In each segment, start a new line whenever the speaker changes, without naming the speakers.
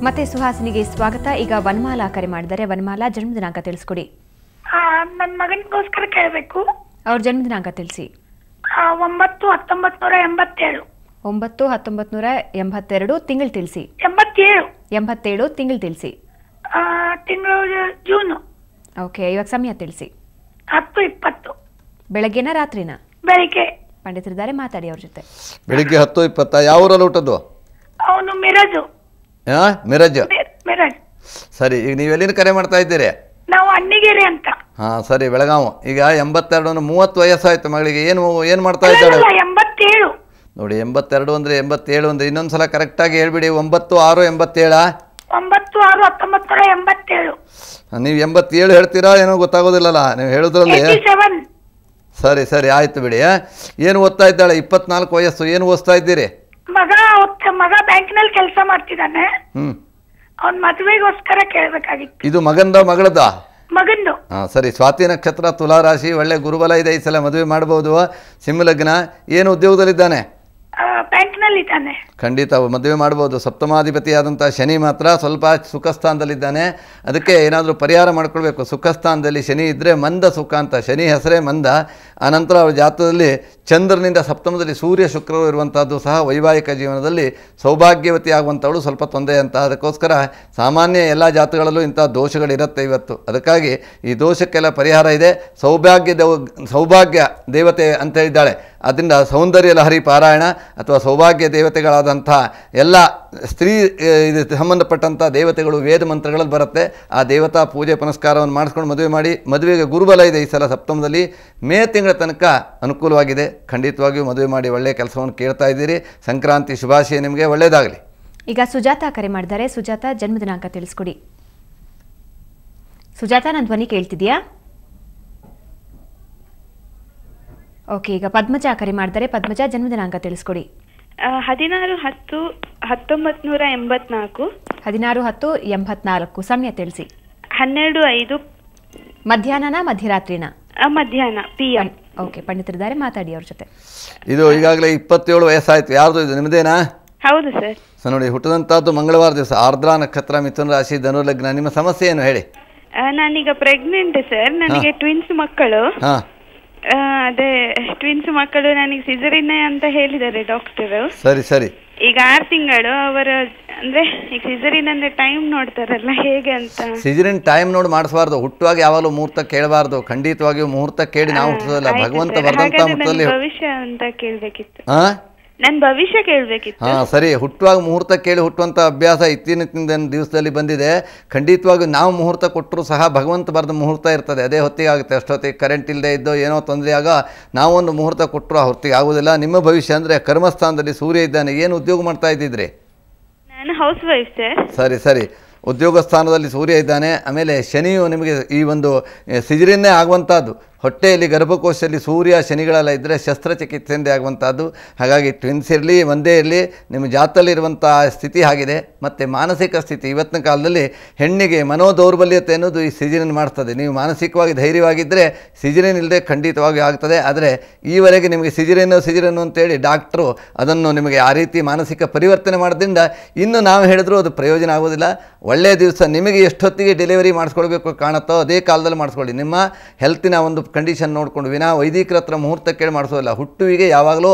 ಮತ್ತೆ ಸುಹಾಸಿನಿಗೆ ಸ್ವಾಗತ. ಈಗ ವನಮಾಲಾ ಕರೆ ಮಾಡಿದರೆ. ವನಮಾಲಾ, ಜನ್ಮದಿನಾಂಕ ತಿಳಿಸ್ಕೊಡಿ.
ನನ್ನ ಮಗನಿಗೋಸ್ಕರ ಕೇಳಬೇಕು.
ಅವ್ರ ಜನ್ಮದಿನಾಂಕ ತಿಳಿಸಿ.
9/1987.
9/1982. ತಿಂಗಳು ತಿಳಿಸಿ.
87
ತಿಂಗಳು ತಿಳಿಸಿ.
ತಿಂಗಳು ಜೂನ್.
ಓಕೆ, ಇವಾಗ ಸಮಯ ತಿಳಿಸಿ.
10:20.
ಬೆಳಗ್ಗೆನ ರಾತ್ರಿನ?
ಬೆಳಿಗ್ಗೆ.
ಪಂಡಿತರಿದ್ದಾರೆ, ಮಾತಾಡಿ ಅವ್ರ ಜೊತೆ.
ಬೆಳಿಗ್ಗೆ 10:20. ಯಾವ ಊರಲ್ಲಿ ಹುಟ್ಟದ್ದು?
ಅವನು ಮಿರಾಜು.
ಮಿರಾಜ್. ಸರಿ, ಈಗ ನೀವು ಎಲ್ಲಿಂದ ಕರೆ ಮಾಡ್ತಾ ಇದ್ದೀರಿ?
ನಾವು ಅಣ್ಣಿಗೇರಿ ಅಂತ.
ಸರಿ, ಬೆಳಗಾವಿ. ಈಗ 82 30 ವಯಸ್ಸಾಯ್ತು ಮಗಳಿಗೆ. ಏನು ಮಾಡ್ತಾ ಇದ್ದಾಳೆ?
87.
ನೋಡಿ, 82 ಅಂದ್ರೆ 87 ಅಂದ್ರೆ ಇನ್ನೊಂದ್ಸಲ ಕರೆಕ್ಟಾಗಿ ಹೇಳ್ಬಿಡಿ. 9/6/87.
9/6/1987.
ನೀವು 87 ಹೇಳ್ತೀರಾ ಏನೋ ಗೊತ್ತಾಗೋದಿಲ್ಲಲ್ಲ ನೀವು ಹೇಳೋದ್ರಲ್ಲಿ.
87.
ಸರಿ ಆಯ್ತು ಬಿಡಿ. ಏನು ಓದ್ತಾ ಇದ್ದಾಳೆ? 24 ವಯಸ್ಸು. ಏನು ಓದ್ತಾ ಇದ್ದೀರಿ?
ಮಗ ಬ್ಯಾಂಕಿನಲ್ಲಿ ಕೆಲಸ ಮಾಡ್ತಿದ್ದಾನೆ. ಅವನ್ ಮದುವೆಗೋಸ್ಕರ ಕೇಳಬೇಕಾಗಿತ್ತು.
ಇದು ಮಗಂದ ಮಗಳದ?
ಮಗಂದು.
ಸರಿ, ಸ್ವಾತಿ ನಕ್ಷತ್ರ, ತುಲಾ ರಾಶಿ, ಒಳ್ಳೆ ಗುರುಬಲ ಇದೆ. ಈ ಸಲ ಮದುವೆ ಮಾಡಬಹುದು. ಸಿಂಹ ಲಗ್ನ. ಏನು ಉದ್ಯೋಗದಲ್ಲಿದ್ದಾನೆ?
ಬ್ಯಾಂಕ್ನಲ್ಲಿ ಇದ್ದಾನೆ.
ಖಂಡಿತ ಮದುವೆ ಮಾಡಬಹುದು. ಸಪ್ತಮಾಧಿಪತಿಯಾದಂಥ ಶನಿ ಮಾತ್ರ ಸ್ವಲ್ಪ ಸುಖ ಸ್ಥಾನದಲ್ಲಿದ್ದಾನೆ. ಅದಕ್ಕೆ ಏನಾದರೂ ಪರಿಹಾರ ಮಾಡ್ಕೊಳ್ಬೇಕು. ಸುಖ ಸ್ಥಾನದಲ್ಲಿ ಶನಿ ಇದ್ದರೆ ಮಂದ ಸುಖ ಅಂತ. ಶನಿ ಹೆಸರೇ ಮಂದ. ಆನಂತರ ಅವ್ರ ಜಾತಕದಲ್ಲಿ ಚಂದ್ರನಿಂದ ಸಪ್ತಮದಲ್ಲಿ ಸೂರ್ಯ ಶುಕ್ರರು ಇರುವಂಥದ್ದು ಸಹ ವೈವಾಹಿಕ ಜೀವನದಲ್ಲಿ ಸೌಭಾಗ್ಯವತಿ ಆಗುವಂಥವಳು ಸ್ವಲ್ಪ ತೊಂದರೆ ಅಂತ. ಅದಕ್ಕೋಸ್ಕರ ಸಾಮಾನ್ಯ ಎಲ್ಲ ಜಾತಗಳಲ್ಲೂ ಇಂಥ ದೋಷಗಳಿರುತ್ತೆ ಇವತ್ತು. ಅದಕ್ಕಾಗಿ ಈ ದೋಷಕ್ಕೆಲ್ಲ ಪರಿಹಾರ ಇದೆ. ಸೌಭಾಗ್ಯ ದೇವತೆ ಅಂತ ಹೇಳಿದ್ದಾಳೆ. ಅದರಿಂದ ಸೌಂದರ್ಯ ಲಹರಿ ಪಾರಾಯಣ ಅಥವಾ ಸೌಭಾಗ್ಯ ದೇವತೆಗಳಾದಂಥ ಎಲ್ಲ ಸ್ತ್ರೀ ಇದಕ್ಕೆ ಸಂಬಂಧಪಟ್ಟಂಥ ದೇವತೆಗಳು ವೇದ ಮಂತ್ರಗಳಲ್ಲಿ ಬರುತ್ತೆ. ಆ ದೇವತಾ ಪೂಜೆ ಪುನಸ್ಕಾರವನ್ನು ಮಾಡಿಸ್ಕೊಂಡು ಮದುವೆ ಮಾಡಿ. ಮದುವೆಗೆ ಗುರುಬಲ ಇದೆ ಈ ಸಲ ಸಪ್ತಮದಲ್ಲಿ. ಮೇ ತಿಂಗಳ ತನಕ ಅನುಕೂಲವಾಗಿದೆ. ಖಂಡಿತವಾಗಿಯೂ ಮದುವೆ ಮಾಡಿ ಒಳ್ಳೆಯ ಕೆಲಸವನ್ನು ಕೇಳ್ತಾ ಇದ್ದೀರಿ. ಸಂಕ್ರಾಂತಿ ಶುಭಾಶಯ ನಿಮಗೆ, ಒಳ್ಳೆಯದಾಗಲಿ.
ಈಗ ಸುಜಾತ ಕರೆ ಮಾಡಿದ್ದಾರೆ. ಸುಜಾತ, ಜನ್ಮದಿನಾಂಕ ತಿಳಿಸ್ಕೊಡಿ. ಸುಜಾತ, ನನ್ನ ಧ್ವನಿ ಕೇಳ್ತಿದ್ಯಾ? ಓಕೆ, ಈಗ ಪದ್ಮಜ ಕರೆ ಮಾಡಿದ್ದಾರೆ. ಪದ್ಮಜ, ಜನ್ಮದಿನಾಂಕ ತಿಳಿಸ್ಕೊಡಿ.
16/10/1984.
16/10/84. ಸಮಯ ತಿಳಿಸಿ.
12:05.
ಮಧ್ಯಾಹ್ನನ ಮಧ್ಯರಾತ್ರಿನ?
ಮಧ್ಯಾಹ್ನ, PM.
ಓಕೆ, ಪಂಡಿತರಿದ್ದಾರೆ, ಮಾತಾಡಿ ಅವ್ರ ಜೊತೆ.
ಇದು ಈಗಾಗಲೇ 27 ವಯಸ್ಸಾಯ್ತು. ಯಾರ್ದು ಇದು? ನಿಮ್ಮದೇನಾ?
ಹೌದು ಸರ್.
ನೋಡಿ, ಹುಟ್ಟಿದಂಥದ್ದು ಮಂಗಳವಾರ ದಿವಸ. ಆರ್ದ್ರಾ ನಕ್ಷತ್ರ, ಮಿಥುನ ರಾಶಿ, ಧನು ಲಗ್ನ. ನಿಮ್ಮ ಸಮಸ್ಯೆ ಏನು ಹೇಳಿ?
ನಾನೀಗ ಪ್ರೆಗ್ನೆಂಟ್ ಸರ್. ನನಗೆ ಟ್ವಿನ್ಸ್ ಮಕ್ಕಳು. ಅದೇ ಟ್ವಿನ್ಸ್ ಮಕ್ಕಳು. ನನಗೆ ಸಿಸರಿನ್ ಅಂತ ಹೇಳಿದ್ದಾರೆ ಡಾಕ್ಟರು.
ಸರಿ.
ಈಗ 6 ತಿಂಗಳು. ಅವರ ಅಂದ್ರೆ ಈಗ ಸಿಸರಿನ್ ಅಂದ್ರೆ ಟೈಮ್ ನೋಡ್ತಾರಲ್ಲ, ಹೇಗೆ ಅಂತ.
ಸಿಸರಿನ್ ಟೈಮ್ ನೋಡಿ ಮಾಡಿಸಬಾರ್ದು. ಹುಟ್ಟುವಾಗ ಯಾವಾಗಲೂ ಮುಹೂರ್ತ ಕೇಳಬಾರ್ದು. ಖಂಡಿತವಾಗಿಯೂ ಮುಹೂರ್ತ ಕೇಳಿ ನಾವು ಹುಟ್ಟಿಸೋದಿಲ್ಲ. ಭಗವಂತ ಬರ್ದಂತ ಮುಹೂರ್ತದಲ್ಲಿ
ಭವಿಷ್ಯ ಅಂತ ಕೇಳ್ಬೇಕಿತ್ತು. ನನ್ನ ಭವಿಷ್ಯ ಕೇಳಬೇಕಿತ್ತು.
ಸರಿ, ಹುಟ್ಟುವಾಗ ಮುಹೂರ್ತ ಕೇಳಿ ಹುಟ್ಟುವಂಥ ಅಭ್ಯಾಸ ಇತ್ತೀಚಿನ ದಿವಸದಲ್ಲಿ ಬಂದಿದೆ. ಖಂಡಿತವಾಗಿ ನಾವು ಮುಹೂರ್ತ ಕೊಟ್ಟರು ಸಹ ಭಗವಂತ ಬರೆದ ಮುಹೂರ್ತ ಇರ್ತದೆ. ಅದೇ ಹೊತ್ತಿಗೆ ಆಗುತ್ತೆ. ಅಷ್ಟೊತ್ತಿಗೆ ಕರೆಂಟ್ ಇಲ್ಲದೆ ಇದ್ದೋ ಏನೋ ತೊಂದರೆ ಆಗ ನಾವೊಂದು ಮುಹೂರ್ತ ಕೊಟ್ಟರು ಆ ಹೊತ್ತಿಗೆ ಆಗೋದಿಲ್ಲ. ನಿಮ್ಮ ಭವಿಷ್ಯ ಅಂದರೆ ಕರ್ಮಸ್ಥಾನದಲ್ಲಿ ಸೂರ್ಯ ಇದ್ದಾನೆ. ಏನು ಉದ್ಯೋಗ ಮಾಡ್ತಾ ಇದ್ದಿದ್ರಿ?
ನಾನು ಹೌಸ್ ವೈಫ್ ಸರ್.
ಸರಿ. ಉದ್ಯೋಗ ಸ್ಥಾನದಲ್ಲಿ ಸೂರ್ಯ ಇದ್ದಾನೆ. ಆಮೇಲೆ ಶನಿಯು ನಿಮಗೆ ಈ ಒಂದು ಸಿಜರಿನ್ನೇ ಆಗುವಂಥದ್ದು. ಹೊಟ್ಟೆಯಲ್ಲಿ ಗರ್ಭಕೋಶದಲ್ಲಿ ಸೂರ್ಯ ಶನಿಗಳೆಲ್ಲ ಇದ್ದರೆ ಶಸ್ತ್ರಚಿಕಿತ್ಸೆಯಿಂದ ಆಗುವಂಥದ್ದು. ಹಾಗಾಗಿ ಟ್ವಿನ್ಸ್ ಇರಲಿ ಒಂದೇ ಇರಲಿ, ನಿಮ್ಮ ಜಾತದಲ್ಲಿರುವಂಥ ಸ್ಥಿತಿ ಆಗಿದೆ. ಮತ್ತು ಮಾನಸಿಕ ಸ್ಥಿತಿ ಇವತ್ತಿನ ಕಾಲದಲ್ಲಿ ಹೆಣ್ಣಿಗೆ ಮನೋದೌರ್ಬಲ್ಯತೆ ಅನ್ನೋದು ಈ ಸಿಜರಿನ್ ಮಾಡ್ತದೆ. ನೀವು ಮಾನಸಿಕವಾಗಿ ಧೈರ್ಯವಾಗಿದ್ದರೆ ಸಿಜರಿನ್ ಇಲ್ಲದೆ ಖಂಡಿತವಾಗಿ ಆಗ್ತದೆ. ಆದರೆ ಈವರೆಗೆ ನಿಮಗೆ ಸಿಜರಿನ್ ಅಂತೇಳಿ ಡಾಕ್ಟ್ರು ಅದನ್ನು ನಿಮಗೆ ಆ ರೀತಿ ಮಾನಸಿಕ ಪರಿವರ್ತನೆ ಮಾಡೋದ್ರಿಂದ ಇನ್ನು ನಾವು ಹೇಳಿದ್ರು ಅದು ಪ್ರಯೋಜನ ಆಗೋದಿಲ್ಲ. ಒಳ್ಳೆಯ ದಿವಸ ನಿಮಗೆ ಎಷ್ಟೊತ್ತಿಗೆ ಡೆಲಿವರಿ ಮಾಡಿಸ್ಕೊಳ್ಬೇಕು ಕಾಣುತ್ತೋ ಅದೇ ಕಾಲದಲ್ಲಿ ಮಾಡಿಸ್ಕೊಳ್ಳಿ. ನಿಮ್ಮ ಹೆಲ್ತಿನ ಒಂದು ಕಂಡೀಷನ್ ನೋಡಿಕೊಂಡು ವಿನಾ ವೈದಿಕರ ಹತ್ರ ಮುಹೂರ್ತ ಕೇಳಿ ಮಾಡಿಸೋದಿಲ್ಲ. ಹುಟ್ಟುವಿಗೆ ಯಾವಾಗಲೂ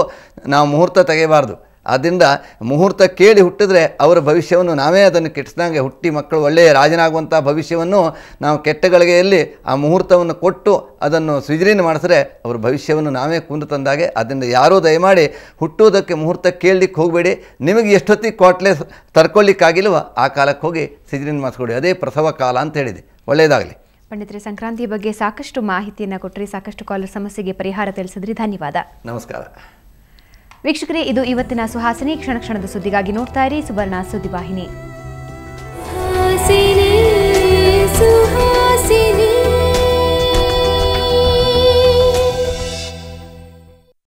ನಾವು ಮುಹೂರ್ತ ತೆಗೆಯಬಾರ್ದು. ಆದ್ದರಿಂದ ಮುಹೂರ್ತ ಕೇಳಿ ಹುಟ್ಟಿದ್ರೆ ಅವರ ಭವಿಷ್ಯವನ್ನು ನಾವೇ ಅದನ್ನು ಕೆಟ್ಟಿಸ್ದಂಗೆ ಹುಟ್ಟಿ ಮಕ್ಕಳು ಒಳ್ಳೆಯ ರಾಜನಾಗುವಂಥ ಭವಿಷ್ಯವನ್ನು ನಾವು ಕೆಟ್ಟಗಳಿಗೆಯಲ್ಲಿ ಆ ಮುಹೂರ್ತವನ್ನು ಕೊಟ್ಟು ಅದನ್ನು ಸಿಜರಿನ್ ಮಾಡಿಸಿದ್ರೆ ಅವ್ರ ಭವಿಷ್ಯವನ್ನು ನಾವೇ ಕುಂದು ತಂದಾಗೆ. ಅದರಿಂದ ಯಾರೂ ದಯಮಾಡಿ ಹುಟ್ಟುವುದಕ್ಕೆ ಮುಹೂರ್ತ ಕೇಳಲಿಕ್ಕೆ ಹೋಗಬೇಡಿ. ನಿಮಗೆ ಎಷ್ಟೊತ್ತಿಗೆ ಕ್ವಾಟ್ಲೆ ತರ್ಕೊಳ್ಳಿಕ್ಕಾಗಿಲ್ವ ಆ ಕಾಲಕ್ಕೆ ಹೋಗಿ ಸಿಜರಿನ್ ಮಾಡಿಸ್ಕೊಡಿ. ಅದೇ ಪ್ರಸವ ಕಾಲ ಅಂತ ಹೇಳಿದೆ. ಒಳ್ಳೆಯದಾಗಲಿ.
ಪಂಡಿತರೆ, ಸಂಕ್ರಾಂತಿಯ ಬಗ್ಗೆ ಸಾಕಷ್ಟು ಮಾಹಿತಿಯನ್ನು ಕೊಟ್ಟರೆ, ಸಾಕಷ್ಟು ಕಾಲರ್ ಸಮಸ್ಯೆಗೆ ಪರಿಹಾರ ತಿಳಿಸಿದ್ರಿ. ಧನ್ಯವಾದ.
ನಮಸ್ಕಾರ
ವೀಕ್ಷಕರೇ, ಇದು ಇವತ್ತಿನ ಸುಹಾಸಿನಿ. ಕ್ಷಣ ಕ್ಷಣದ ಸುದ್ದಿಗಾಗಿ ನೋಡ್ತಾ ಇರಿ ಸುವರ್ಣ ಸುದ್ದಿವಾಹಿನಿ.